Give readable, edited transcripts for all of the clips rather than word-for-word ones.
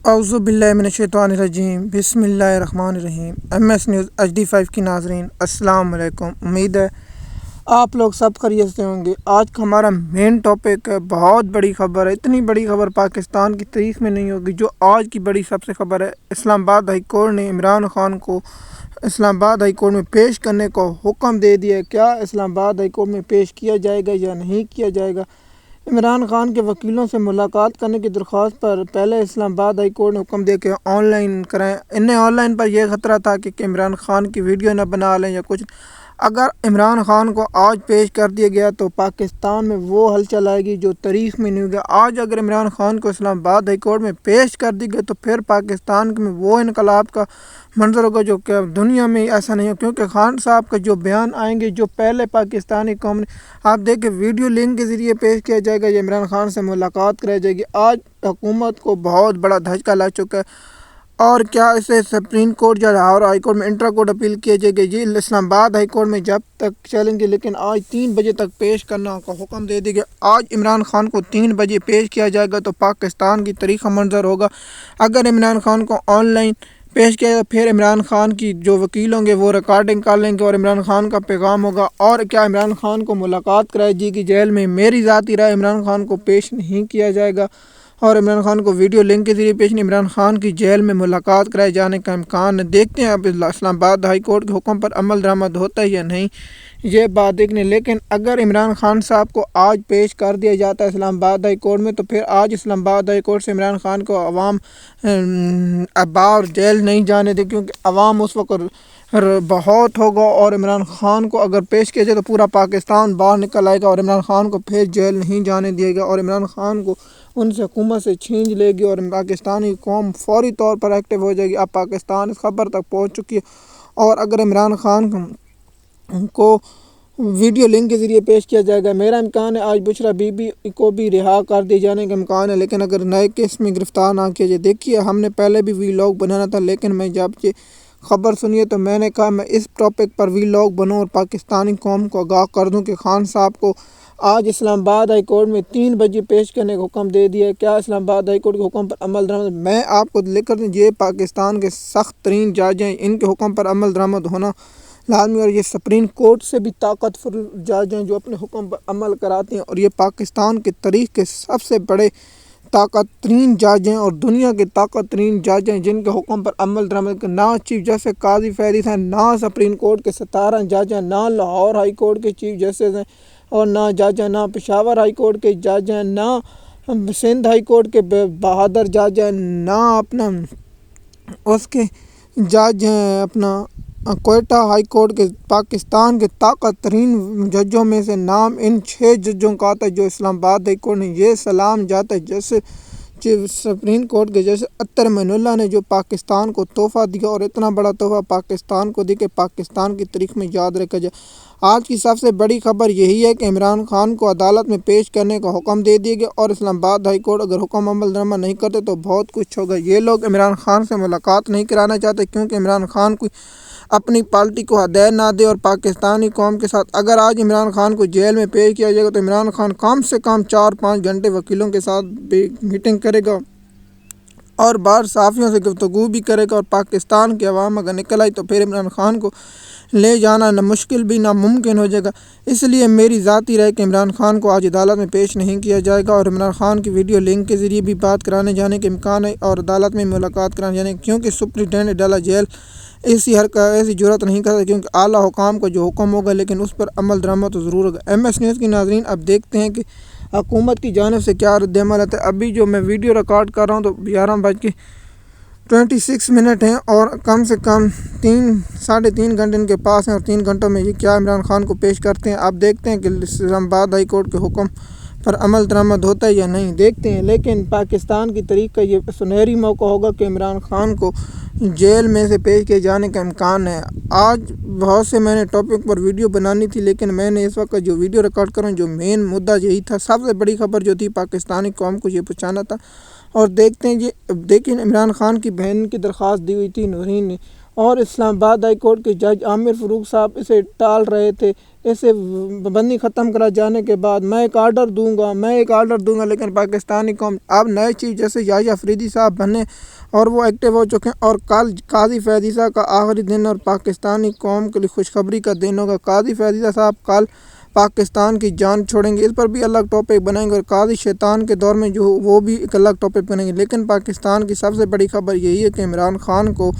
اعوذ باللہ من الشیطان الرجیم، بسم اللہ الرحمن الرحیم۔ MS نیوز HD5 کی ناظرین السلام علیکم۔ امید ہے آپ لوگ سب خیریت سے ہوں گے۔ آج کا ہمارا مین ٹاپک ہے، بہت بڑی خبر ہے۔ اتنی بڑی خبر پاکستان کی تاریخ میں نہیں ہوگی جو آج کی بڑی سب سے خبر ہے۔ اسلام آباد ہائی کورٹ نے عمران خان کو اسلام آباد ہائی کورٹ میں پیش کرنے کو حکم دے دیا ہے۔ کیا اسلام آباد ہائی کورٹ میں پیش کیا جائے گا یا نہیں کیا جائے گا؟ عمران خان کے وکیلوں سے ملاقات کرنے کی درخواست پر پہلے اسلام آباد ہائی کورٹ نے حکم دیا کہ آن لائن کریں۔ انہیں آن لائن پر یہ خطرہ تھا کہ عمران خان کی ویڈیو نہ بنا لیں یا کچھ۔ اگر عمران خان کو آج پیش کر دیا گیا تو پاکستان میں وہ ہلچل آئے گی جو تاریخ میں نہیں ہوگا۔ آج اگر عمران خان کو اسلام آباد ہائی کورٹ میں پیش کر دی گئی تو پھر پاکستان میں وہ انقلاب کا منظر ہوگا جو کہ دنیا میں ایسا نہیں ہو، کیونکہ خان صاحب کا جو بیان آئیں گے جو پہلے پاکستانی قوم نے، آپ دیکھیں ویڈیو لنک کے ذریعے پیش کیا جائے گا یا عمران خان سے ملاقات کرائی جائے گی۔ آج حکومت کو بہت بڑا دھچکا لگ چکا ہے، اور کیا اسے سپریم کورٹ یا لاہور ہائی کورٹ میں انٹرا کورٹ اپیل کیا جائے گا؟ یہ اسلام آباد ہائی کورٹ میں جب تک چلیں گے، لیکن آج 3 بجے تک پیش کرنا کا حکم دے دیا گیا۔ آج عمران خان کو 3 بجے پیش کیا جائے گا تو پاکستان کی تاریخ کا منظر ہوگا۔ اگر عمران خان کو آن لائن پیش کیا جائے پھر عمران خان کی جو وکیل ہوں گے وہ ریکارڈنگ کر لیں گے اور عمران خان کا پیغام ہوگا۔ اور کیا عمران خان کو ملاقات کرائی جائے گی جیل میں؟ میری ذاتی رائے عمران خان کو پیش نہیں کیا جائے گا، اور عمران خان کو ویڈیو لنک کے ذریعے پیش نہیں، عمران خان کی جیل میں ملاقات کرائے جانے کا امکان ہے۔ دیکھتے ہیں اب اسلام آباد ہائی کورٹ کے حکم پر عمل درآمد ہوتا ہے یا نہیں، یہ بات دیکھنے۔ لیکن اگر عمران خان صاحب کو آج پیش کر دیا جاتا ہے اسلام آباد ہائی کورٹ میں تو پھر آج اسلام آباد ہائی کورٹ سے عمران خان کو عوام باہر جیل نہیں جانے دے، کیونکہ عوام اس وقت بہت ہوگا، اور عمران خان کو اگر پیش کیا جائے تو پورا پاکستان باہر نکل آئے گا اور عمران خان کو پھر جیل نہیں جانے دے گا، اور عمران خان کو ان سے حکومت سے چھین لے گی اور پاکستانی قوم فوری طور پر ایکٹیو ہو جائے گی۔ اب پاکستان اس خبر تک پہنچ چکی ہے، اور اگر عمران خان کو ویڈیو لنک کے ذریعے پیش کیا جائے گا، میرا امکان ہے آج بشرا بی بی کو بھی رہا کر دیے جانے کا امکان ہے۔ لیکن اگر نئے کیس میں گرفتار نہ کیا جائے، دیکھیے ہم نے پہلے بھی ویلاگ بنانا تھا، لیکن میں جب یہ خبر سنی تو میں نے کہا میں اس ٹاپک پر ویلاگ بنوں اور پاکستانی قوم کو آگاہ کر دوں کہ خان صاحب کو آج اسلام آباد ہائی کورٹ میں 3 بجے پیش کرنے کا حکم دے دیا ہے۔ کیا اسلام آباد ہائی کورٹ کے حکم پر عمل درآمد؟ میں آپ کو لکھ کر دوں، یہ پاکستان کے سخت ترین جج ہیں، ان کے حکم پر عمل درآمد ہونا لازمی، اور یہ سپریم کورٹ سے بھی طاقتور جج ہیں جو اپنے حکم پر عمل کراتے ہیں، اور یہ پاکستان کی تاریخ کے سب سے بڑے طاقت ترین جج ہیں اور دنیا کے طاقت ترین جج ہیں جن کے حکم پر عمل درآمد۔ نہ چیف جسٹس قاضی فیض ہیں، نہ سپریم کورٹ کے 17 جج ہیں، نہ لاہور ہائی کورٹ کے چیف جسٹس ہیں اور نہ جج ہیں، نہ پشاور ہائی کورٹ کے جج ہیں، نہ سندھ ہائی کورٹ کے بہادر جج ہیں، نہ اپنا اس کے جج ہیں اپنا کوئٹہ ہائی کورٹ کے۔ پاکستان کے طاقت ترین ججوں میں سے نام ان 6 ججوں کا آتا ہے جو اسلام آباد ہائی کورٹ نے یہ سلام جاتا ہے جیسے سپریم کورٹ کے جیسے اطہر معین اللہ نے جو پاکستان کو تحفہ دیا، اور اتنا بڑا تحفہ پاکستان کو دیا کہ پاکستان کی تاریخ میں یاد رکھا جائے۔ آج کی سب سے بڑی خبر یہی ہے کہ عمران خان کو عدالت میں پیش کرنے کا حکم دے دیا گیا، اور اسلام آباد ہائی کورٹ اگر حکم عمل درآمد نہیں کرتے تو بہت کچھ ہوگا۔ یہ لوگ عمران خان سے ملاقات نہیں کرانا چاہتے کیونکہ عمران خان کو اپنی پارٹی کو ہدایت نہ دے، اور پاکستانی قوم کے ساتھ اگر آج عمران خان کو جیل میں پیش کیا جائے گا تو عمران خان کم سے کم 4-5 گھنٹے وکیلوں کے ساتھ بھی میٹنگ کرے گا اور باہر صحافیوں سے گفتگو بھی کرے گا، اور پاکستان کی عوام اگر نکل آئی تو پھر عمران خان کو لے جانا نہ مشکل بھی ناممکن ہو جائے گا۔ اس لیے میری ذاتی رائے کہ عمران خان کو آج عدالت میں پیش نہیں کیا جائے گا، اور عمران خان کی ویڈیو لنک کے ذریعے بھی بات کرانے جانے کے امکان ہے اور عدالت میں ملاقات کرانے جانے، کیونکہ سپرنٹینڈنٹ ڈالا جیل ایسی جرات نہیں کرتا کیونکہ اعلیٰ حکام کا جو حکم ہوگا لیکن اس پر عمل درآمد تو ضرور ہوگا۔ MS نیوز کی ناظرین اب دیکھتے ہیں کہ حکومت کی جانب سے کیا رد عمل آتا ہے۔ ابھی جو میں ویڈیو ریکارڈ کر رہا ہوں تو 11:26 ہیں، اور کم سے کم 3-3.5 گھنٹے ان کے پاس ہیں، اور 3 گھنٹوں میں یہ کیا عمران خان کو پیش کرتے ہیں۔ آپ دیکھتے ہیں کہ اسلام آباد ہائی کورٹ کے حکم پر عمل درآمد ہوتا ہے یا نہیں، دیکھتے ہیں۔ لیکن پاکستان کی تاریخ کا یہ سنہری موقع ہوگا کہ عمران خان کو جیل میں سے پیش کیے جانے کا امکان ہے۔ آج بہت سے میں نے ٹاپک پر ویڈیو بنانی تھی، لیکن میں نے اس وقت جو ویڈیو ریکارڈ کر رہا ہوں جو مین مدعا یہی تھا، سب سے بڑی خبر جو تھی پاکستانی قوم کو یہ پہنچانا تھا۔ اور دیکھتے ہیں دیکھیں عمران خان کی بہن کی درخواست دی ہوئی تھی نورین نے، اور اسلام آباد ہائی کورٹ کے جج عامر فاروق صاحب اسے ٹال رہے تھے اسے بندی ختم کرا جانے کے بعد میں ایک آرڈر دوں گا، لیکن پاکستانی قوم اب نئے چیف جیسے یحییٰ افریدی صاحب بنے اور وہ ایکٹیو ہو چکے ہیں، اور کل قاضی فیض عیسیٰ کا آخری دن اور پاکستانی قوم کے لیے خوشخبری کا دن ہوگا۔ قاضی فیض عیسیٰ صاحب کل پاکستان کی جان چھوڑیں گے، اس پر بھی الگ ٹاپک بنائیں گے، اور قاضی شیطان کے دور میں جو وہ بھی ایک الگ ٹاپک بنائیں گے۔ لیکن پاکستان کی سب سے بڑی خبر یہی ہے کہ عمران خان کو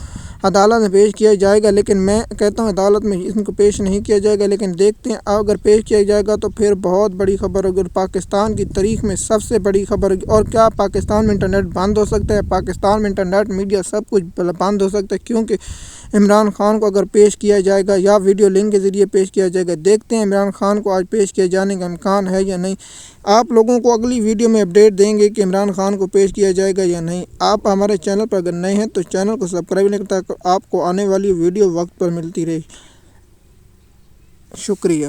عدالت میں پیش کیا جائے گا، لیکن میں کہتا ہوں عدالت میں ان کو پیش نہیں کیا جائے گا، لیکن دیکھتے ہیں اگر پیش کیا جائے گا تو پھر بہت بڑی خبر ہوگی، پاکستان کی تاریخ میں سب سے بڑی خبر ہوگی۔ اور کیا پاکستان میں انٹرنیٹ بند ہو سکتا ہے؟ پاکستان میں انٹرنیٹ میڈیا سب کچھ بند ہو سکتا ہے، کیونکہ عمران خان کو اگر پیش کیا جائے گا یا ویڈیو لنک کے ذریعے پیش کیا جائے گا۔ دیکھتے ہیں عمران خان کو آج پیش کیا جانے کا امکان ہے یا نہیں۔ آپ لوگوں کو اگلی ویڈیو میں اپڈیٹ دیں گے کہ عمران خان کو پیش کیا جائے گا یا نہیں۔ آپ ہمارے چینل پر اگر نئے ہیں تو چینل کو سبسکرائب نہیں کرتا، آپ کو آنے والی ویڈیو وقت پر ملتی رہے۔ شکریہ۔